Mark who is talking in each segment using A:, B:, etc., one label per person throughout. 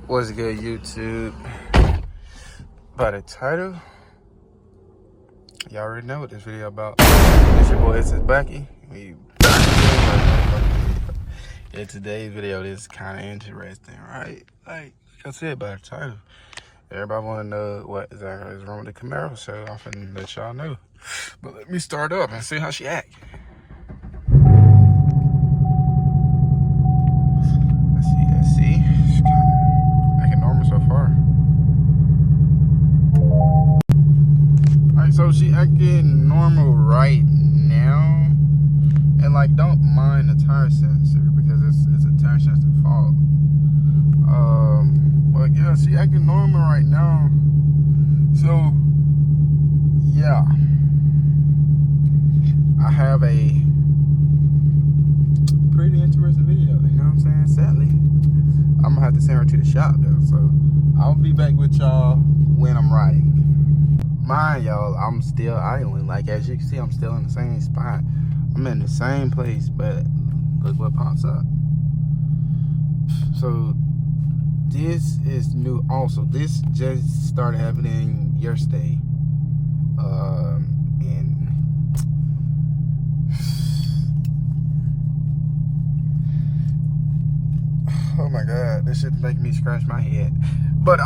A: What's good, YouTube? By the title, y'all already know what this video about. It's your boy SS Pov. In today's video, this is kind of interesting, right? Like I said by the title, everybody want to know what exactly is wrong with the Camaro, so I'm finna let y'all know. But let me start up and see how she act. Let's see. She's kind of acting normal so far. Alright, so she acting normal right now. And like, don't mind the tire sensor because it's a tire sensor fault. But yeah, she acting normal right now. So yeah, I have a pretty interesting video, you know what I'm saying? Sadly, I'm gonna have to send her to the shop though, so I'll be back with y'all when I'm riding. Mind y'all, I'm still idling. Like, as you can see, I'm still in the same spot. I'm in the same place, but look what pops up. So this is new also. This just started happening yesterday. And oh my god, this should make me scratch my head. But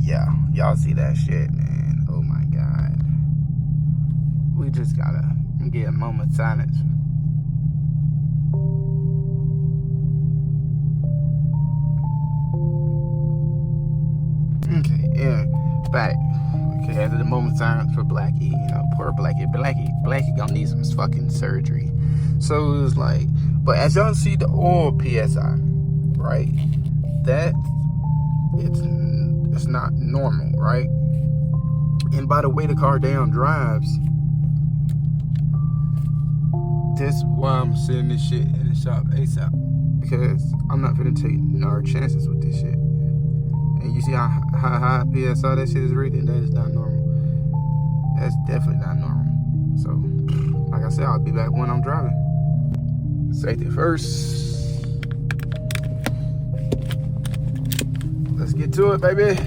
A: yeah, y'all see that shit, man. Oh my god. We just gotta get a moment of silence. Okay, yeah, back. Okay, after the moment of silence for Blackie, you know, poor Blackie. Blackie gonna need some fucking surgery. So it was like, but as y'all see the oil PSI, right? That it's not normal, right? And by the way the car down drives, that's why I'm sending this shit in the shop ASAP, because I'm not gonna take no chances with this shit. And you see how high PSI that shit is reading? That is not normal. That's definitely not normal. So, like I said, I'll be back when I'm driving. Safety first. Let's get to it, baby.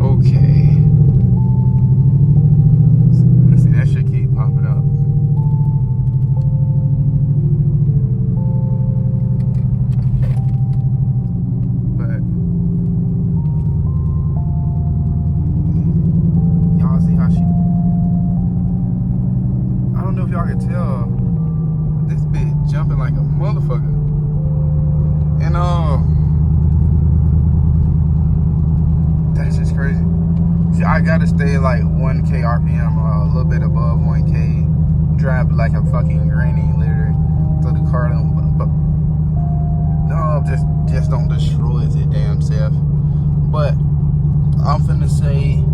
A: Okay. Let's see, that shit keep popping up. But y'all see how she, I don't know if y'all can tell, but this bitch jumping like a motherfucker. And that's just crazy. See, I gotta stay like 1K RPM, a little bit above 1K. Drive like a fucking granny, literally. So the car don't, no, just don't destroy its damn self. But I'm finna say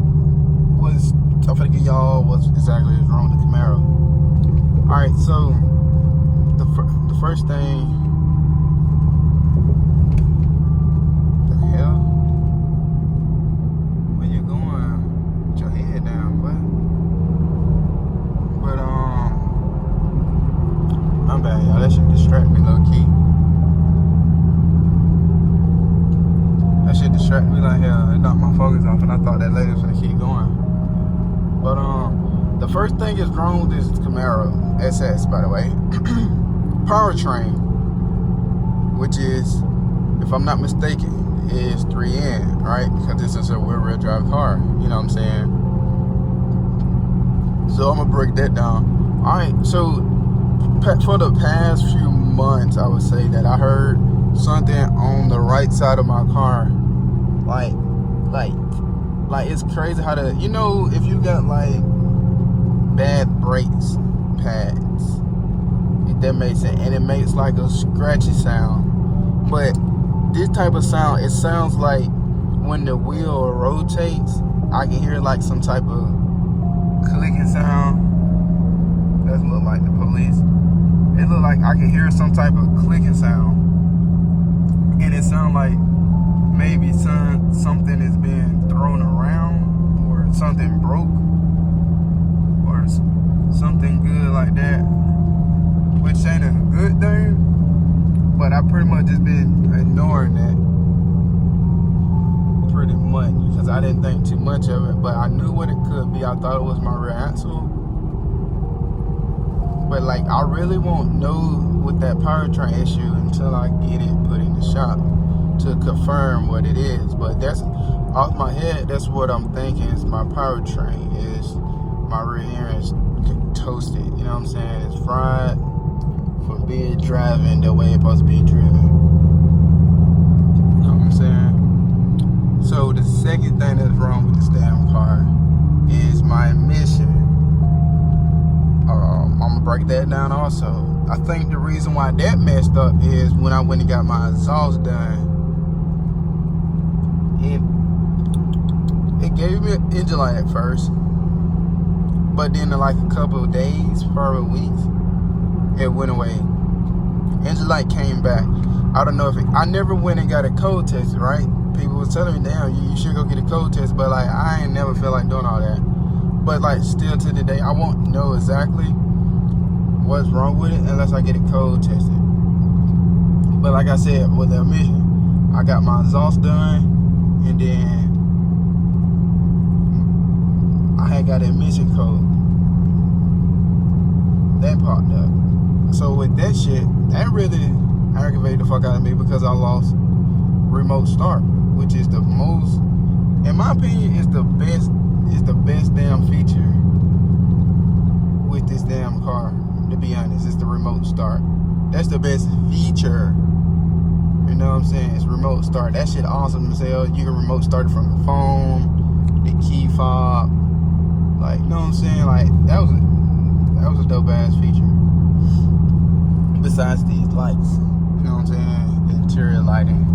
A: I'm finna give y'all what exactly is wrong with the Camaro. All right, so the first thing. That shit distract me low key. That shit distract me like hell. It knocked my focus off, and I thought that lady was gonna keep going. But the first thing is wrong with this Camaro SS, by the way. Powertrain, which is, if I'm not mistaken, is 3N, right? Because this is a rear drive car. You know what I'm saying? So I'm gonna break that down. All right, so for the past few months, I would say that I heard something on the right side of my car, like it's crazy how to, you know, if you got like bad brakes pads, if that makes sense, and it makes like a scratchy sound. But this type of sound, it sounds like when the wheel rotates, I can hear like some type of clicking sound. That look like the police. It look like I can hear some type of clicking sound, and it sounds like maybe something is being thrown around, or something broke, or something good like that, which ain't a good thing. But I pretty much just been ignoring that pretty much because I didn't think too much of it, but I knew what it could be. I thought it was my rear axle, but like I really won't know with that powertrain issue until I get it put in the shop to confirm what it is. But that's off my head. That's what I'm thinking is my powertrain is my rear end is toasted. You know what I'm saying? It's fried for being driving the way it's supposed to be driven. You know what I'm saying? So the second thing that's wrong with this damn car is my emission. I'm gonna break that down also. I think the reason why that messed up is when I went and got my exhaust done. It gave me an engine light at first, but then in like a couple of days, probably weeks, it went away. Engine light came back. I don't know if I never went and got a code test, right? People was telling me, damn, you should go get a code test, but like I ain't never feel like doing all that. But like still to the day, I won't know exactly what's wrong with it unless I get it code tested. But like I said, with the emission, I got my exhaust done, and then I had got an emission code that popped up. So with that shit, that really aggravated the fuck out of me because I lost remote start, which is the most, in my opinion, is the best damn feature with this damn car. To be honest, it's the remote start. That's the best feature. You know what I'm saying? It's remote start. That shit awesome as hell. You can remote start it from the phone, the key fob. Like, you know what I'm saying? Like, that was a dope ass feature. Besides these lights, you know what I'm saying? The interior lighting.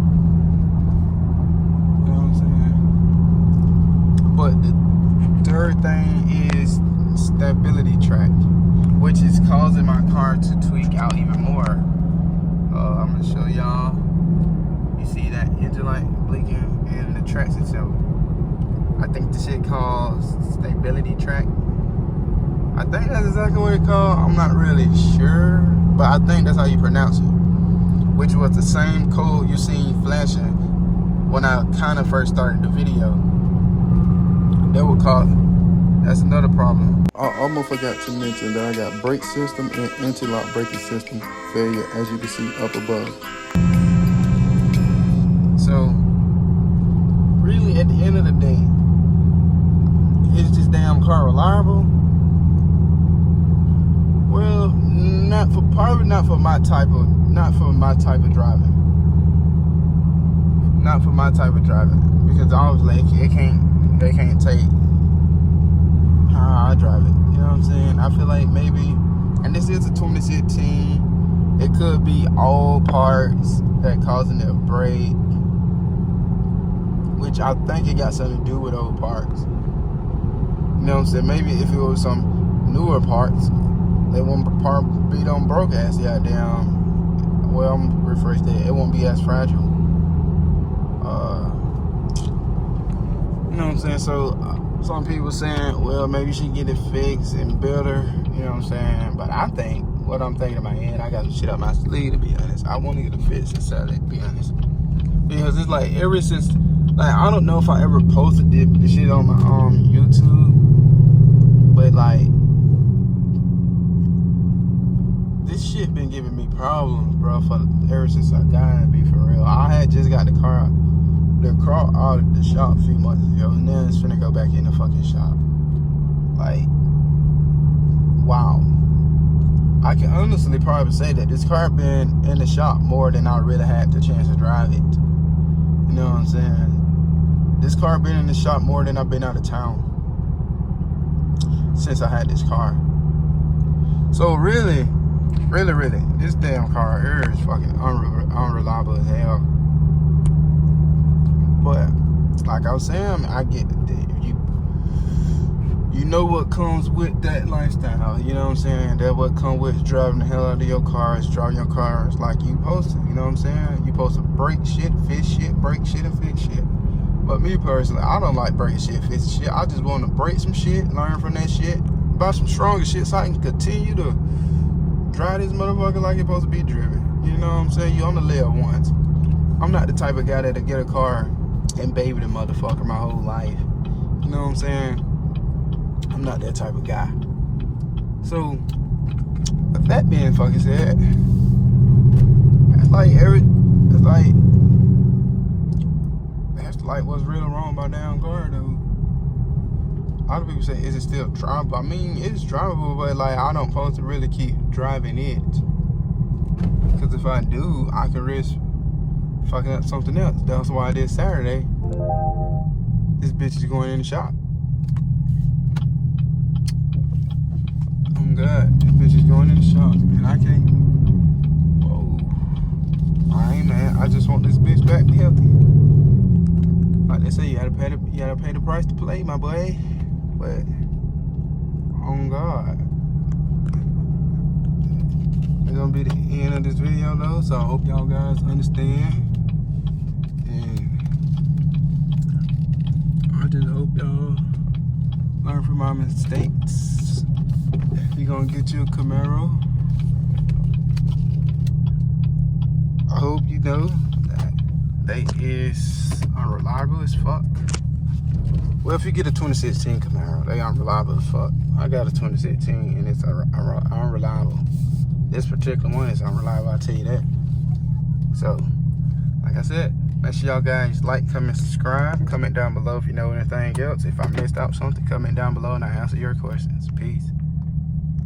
A: You know what I'm saying? But the third thing is stability track, which is causing my car to tweak out even more. I'm gonna show y'all. You see that engine light blinking and the tracks itself. I think the shit called stability track. I think that's exactly what it's called. I'm not really sure, but I think that's how you pronounce it. Which was the same code you seen flashing when I kind of first started the video. That would cause. That's another problem. I almost forgot to mention that I got brake system and anti-lock braking system failure, as you can see up above. So, really, at the end of the day, is this damn car reliable? Well, probably not for my type of driving. Not for my type of driving, because obviously it can't take how I drive it. You know what I'm saying? I feel like maybe, and this is a 2016, it could be all parts that causing it to break, which I think it got something to do with old parts. You know what I'm saying? Maybe if it was some newer parts, they won't be done broke as goddamn. Well, I'm gonna rephrase that. It won't be as fragile. You know what I'm saying? So some people saying, well, maybe you should get it fixed and better. You know what I'm saying? But what I'm thinking in my head, I got some shit up my sleeve, to be honest. I want to get it fixed and sell it, to be honest. Because it's like ever since, like, I don't know if I ever posted this shit on my YouTube, but like, this shit been giving me problems, bro, ever since I got it, be for real. I had just got the car out of the shop a few months ago, and then it's finna go back in the fucking shop. Like, wow. I can honestly probably say that this car been in the shop more than I really had the chance to drive it. You know what I'm saying? This car been in the shop more than I've been out of town since I had this car. So really, this damn car here is fucking unreliable as hell. But like I was saying, I get that you know what comes with that lifestyle. You know what I'm saying? That what comes with driving the hell out of your cars, driving your cars like you supposed to. You know what I'm saying? You supposed to break shit, fix shit, break shit, and fix shit. But me personally, I don't like breaking shit, fixing shit. I just want to break some shit, learn from that shit, buy some stronger shit so I can continue to drive this motherfucker like it's supposed to be driven. You know what I'm saying? You only live once. I'm not the type of guy that'll get a car and baby the motherfucker my whole life. You know what I'm saying? I'm not that type of guy. So, with that being fucking said, that's like what's real and wrong about damn car though. A lot of people say, is it still drivable? I mean, it's drivable, but like I don't supposed to really keep driving it. Because if I do, I can risk fucking up something else. That's why I did Saturday. This bitch is going in the shop. Oh God, this bitch is going in the shop, and I can't. Whoa, I ain't mad. I just want this bitch back healthy. Like they say, you gotta pay the price to play, my boy. But oh God, it's gonna be the end of this video though. So I hope y'all guys understand, and I just hope y'all learn from my mistakes. If you're gonna get you a Camaro, I hope you know that they is unreliable as fuck. Well, if you get a 2016 Camaro, they unreliable as fuck. I got a 2016 and it's unreliable. This particular one is unreliable, I'll tell you that. So, like I said, make sure y'all guys like, comment, subscribe. Comment down below if you know anything else. If I missed out something, comment down below and I answer your questions. Peace.